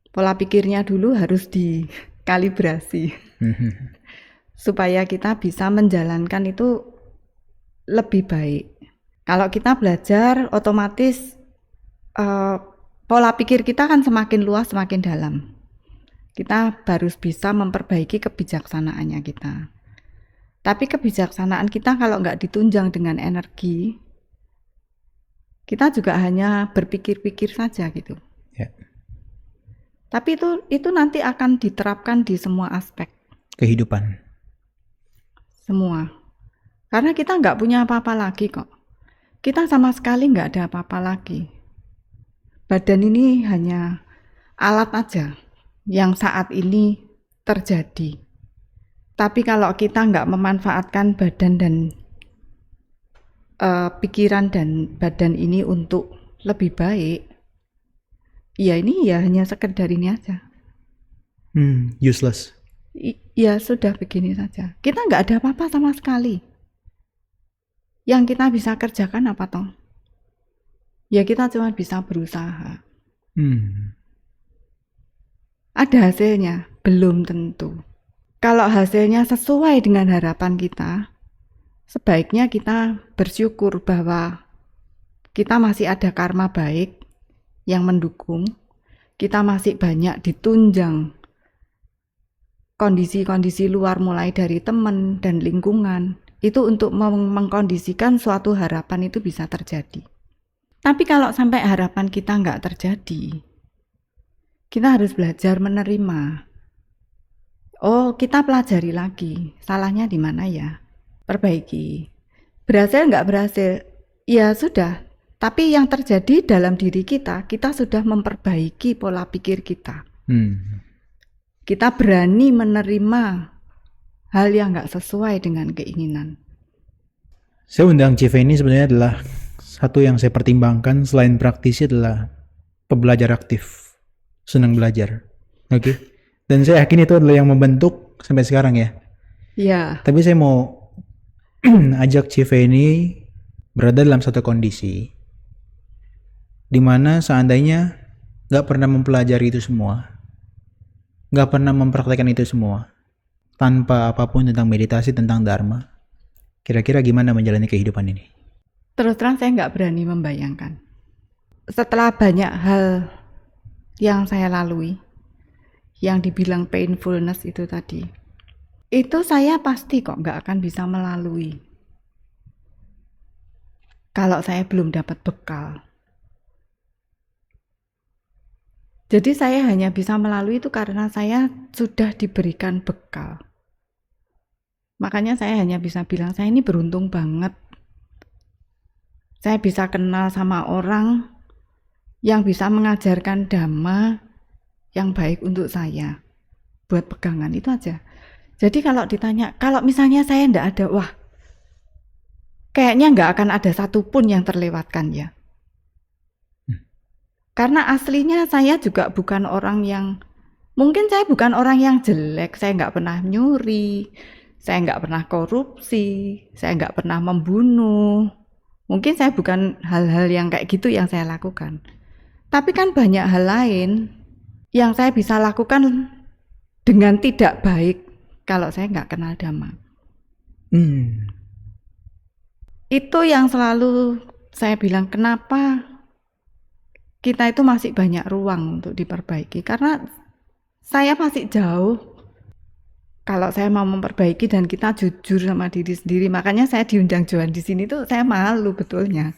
Pola pikirnya dulu harus dikalibrasi supaya kita bisa menjalankan itu lebih baik. Kalau kita belajar, otomatis pola pikir kita kan semakin luas, semakin dalam. Kita baru bisa memperbaiki kebijaksanaannya kita. Tapi kebijaksanaan kita kalau nggak ditunjang dengan energi, kita juga hanya berpikir-pikir saja gitu.
Ya.
Tapi itu nanti akan diterapkan di semua aspek
Kehidupan.
semua. Karena kita nggak punya apa-apa lagi kok. Kita sama sekali nggak ada apa-apa lagi. Badan ini hanya alat aja yang saat ini terjadi. Tapi kalau kita nggak memanfaatkan badan dan pikiran dan badan ini untuk lebih baik, ya ini ya hanya sekedar ini aja.
Useless.
Ya sudah begini saja. Kita nggak ada apa-apa sama sekali. Yang kita bisa kerjakan apa toh? Ya kita cuma bisa berusaha. Ada hasilnya? Belum tentu. Kalau hasilnya sesuai dengan harapan kita, sebaiknya kita bersyukur bahwa kita masih ada karma baik yang mendukung, kita masih banyak ditunjang kondisi-kondisi luar mulai dari teman dan lingkungan, itu untuk mengkondisikan suatu harapan itu bisa terjadi. Tapi kalau sampai harapan kita nggak terjadi, kita harus belajar menerima. Kita pelajari lagi, salahnya di mana ya? Perbaiki. Berhasil nggak berhasil? Ya sudah, tapi yang terjadi dalam diri kita sudah memperbaiki pola pikir kita. Kita berani menerima hal yang nggak sesuai dengan keinginan.
Saya undang Civeni sebenarnya adalah satu yang saya pertimbangkan selain praktisi adalah pembelajar aktif, senang belajar. Oke. Dan saya yakin itu adalah yang membentuk sampai sekarang ya.
Ya.
Tapi saya mau ajak Civeni berada dalam satu kondisi di mana seandainya nggak pernah mempelajari itu semua, nggak pernah mempraktekkan itu semua, tanpa apapun tentang meditasi, tentang dharma, kira-kira gimana menjalani kehidupan ini?
Terus terang saya nggak berani membayangkan. Setelah banyak hal yang saya lalui, yang dibilang painfulness itu tadi, itu saya pasti kok nggak akan bisa melalui kalau saya belum dapat bekal. Jadi saya hanya bisa melalui itu karena saya sudah diberikan bekal. Makanya saya hanya bisa bilang saya ini beruntung banget. Saya bisa kenal sama orang yang bisa mengajarkan dhamma yang baik untuk saya. Buat pegangan itu aja. Jadi kalau ditanya, kalau misalnya saya enggak ada, wah, kayaknya enggak akan ada satupun yang terlewatkan ya. Karena aslinya saya juga bukan orang yang, mungkin saya bukan orang yang jelek, saya enggak pernah nyuri, saya enggak pernah korupsi, saya enggak pernah membunuh. Mungkin saya bukan hal-hal yang kayak gitu yang saya lakukan. Tapi kan banyak hal lain yang saya bisa lakukan dengan tidak baik kalau saya nggak kenal Dhamma.
Hmm.
Itu yang selalu saya bilang, kenapa kita itu masih banyak ruang untuk diperbaiki, karena saya masih jauh kalau saya mau memperbaiki dan kita jujur sama diri sendiri. Makanya saya diundang Johan di sini tuh saya malu betulnya.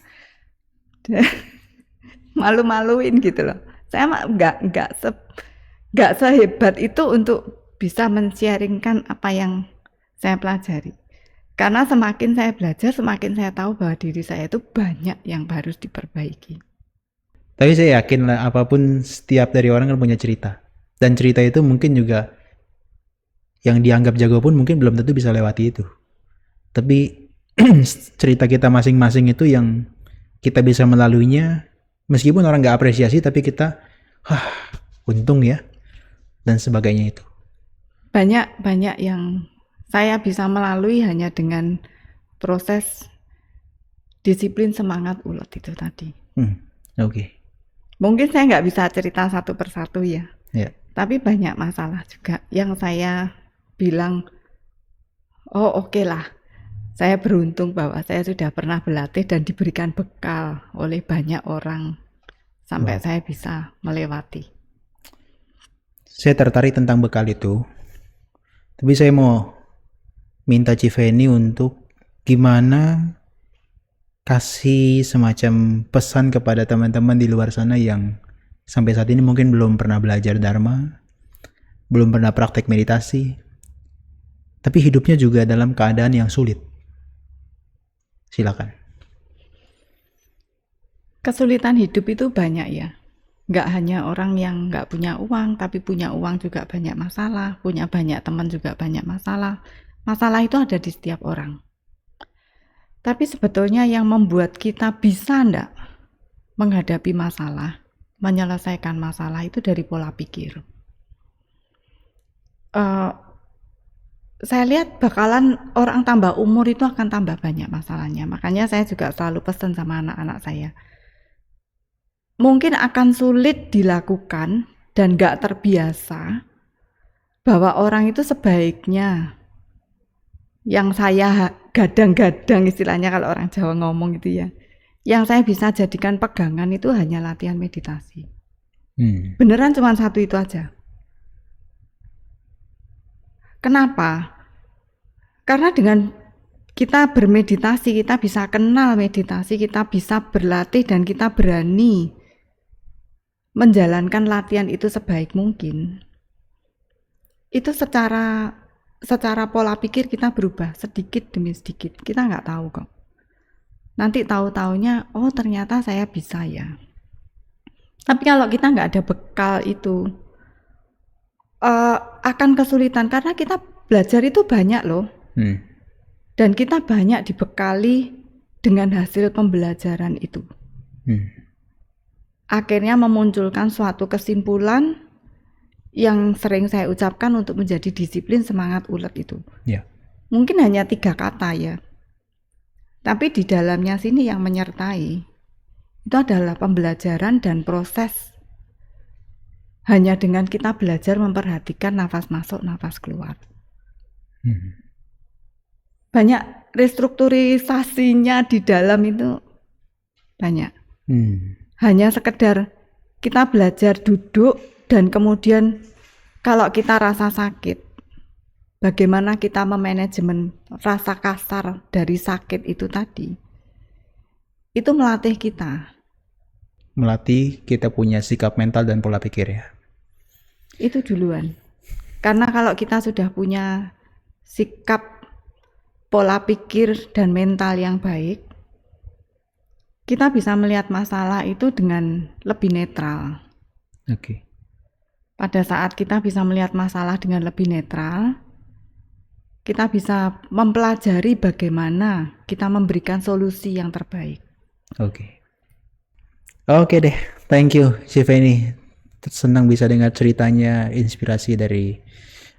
Malu-maluin gitu loh. Saya nggak sehebat itu untuk bisa men-sharingkan apa yang saya pelajari. Karena semakin saya belajar, semakin saya tahu bahwa diri saya itu banyak yang harus diperbaiki.
Tapi saya yakin lah, apapun setiap dari orang kan punya cerita. Dan cerita itu mungkin juga yang dianggap jago pun mungkin belum tentu bisa lewati itu. Tapi cerita kita masing-masing itu yang kita bisa melaluinya, meskipun orang nggak apresiasi, tapi kita, untung ya, dan sebagainya itu.
Banyak yang saya bisa melalui hanya dengan proses disiplin semangat ulet itu tadi.
Oke.
Mungkin saya nggak bisa cerita satu persatu ya.
Yeah.
Tapi banyak masalah juga yang saya bilang, oh oke lah, saya beruntung bahwa saya sudah pernah berlatih dan diberikan bekal oleh banyak orang sampai saya bisa melewati.
Saya tertarik tentang bekal itu, tapi saya mau minta Civeni untuk gimana kasih semacam pesan kepada teman-teman di luar sana yang sampai saat ini mungkin belum pernah belajar Dharma, belum pernah praktek meditasi, tapi hidupnya juga dalam keadaan yang sulit. Silakan.
Kesulitan hidup itu banyak ya. Nggak hanya orang yang nggak punya uang, tapi punya uang juga banyak masalah, punya banyak teman juga banyak masalah. Masalah itu ada di setiap orang. Tapi sebetulnya yang membuat kita bisa enggak menghadapi masalah, menyelesaikan masalah itu dari pola pikir. Saya lihat bakalan orang tambah umur itu akan tambah banyak masalahnya. Makanya saya juga selalu pesan sama anak-anak saya. Mungkin akan sulit dilakukan dan nggak terbiasa bahwa orang itu sebaiknya, yang saya gadang-gadang istilahnya kalau orang Jawa ngomong gitu ya, yang saya bisa jadikan pegangan itu hanya latihan meditasi. Beneran cuma satu itu aja. Kenapa? Karena dengan kita bermeditasi, kita bisa kenal meditasi, kita bisa berlatih dan kita berani menjalankan latihan itu sebaik mungkin. Itu secara pola pikir kita berubah sedikit demi sedikit. Kita nggak tahu kok. Nanti tahu-taunya, oh ternyata saya bisa ya. Tapi kalau kita nggak ada bekal itu, akan kesulitan karena kita belajar itu banyak loh. Dan kita banyak dibekali dengan hasil pembelajaran itu. Akhirnya memunculkan suatu kesimpulan yang sering saya ucapkan untuk menjadi disiplin semangat ulet itu.
Yeah.
Mungkin hanya 3 kata ya. Tapi di dalamnya sini yang menyertai itu adalah pembelajaran dan proses. Hanya dengan kita belajar memperhatikan nafas masuk, nafas keluar. Banyak restrukturisasinya di dalam itu banyak. Hanya sekedar kita belajar duduk dan kemudian kalau kita rasa sakit, bagaimana kita memanajemen rasa kasar dari sakit itu tadi. Itu melatih kita.
Melatih kita punya sikap mental dan pola pikir ya.
Itu duluan. Karena kalau kita sudah punya sikap pola pikir dan mental yang baik, kita bisa melihat masalah itu dengan lebih netral.
Oke.
Pada saat kita bisa melihat masalah dengan lebih netral, kita bisa mempelajari bagaimana kita memberikan solusi yang terbaik.
Oke deh, thank you Civeni. Senang bisa dengar ceritanya, inspirasi dari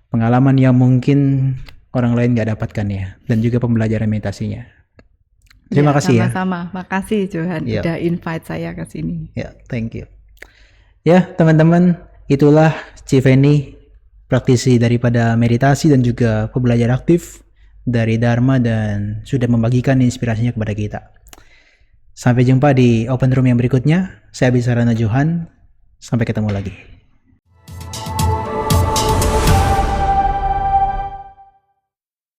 pengalaman yang mungkin orang lain nggak dapatkan ya, dan juga pembelajaran meditasinya. Terima kasih ya.
Sama-sama, makasih Johan udah invite saya ke sini.
Ya, thank you. Ya teman-teman, itulah Civeni praktisi daripada meditasi dan juga pembelajar aktif dari Dharma dan sudah membagikan inspirasinya kepada kita. Sampai jumpa di open room yang berikutnya. Saya Abisarana Johan. Sampai ketemu lagi.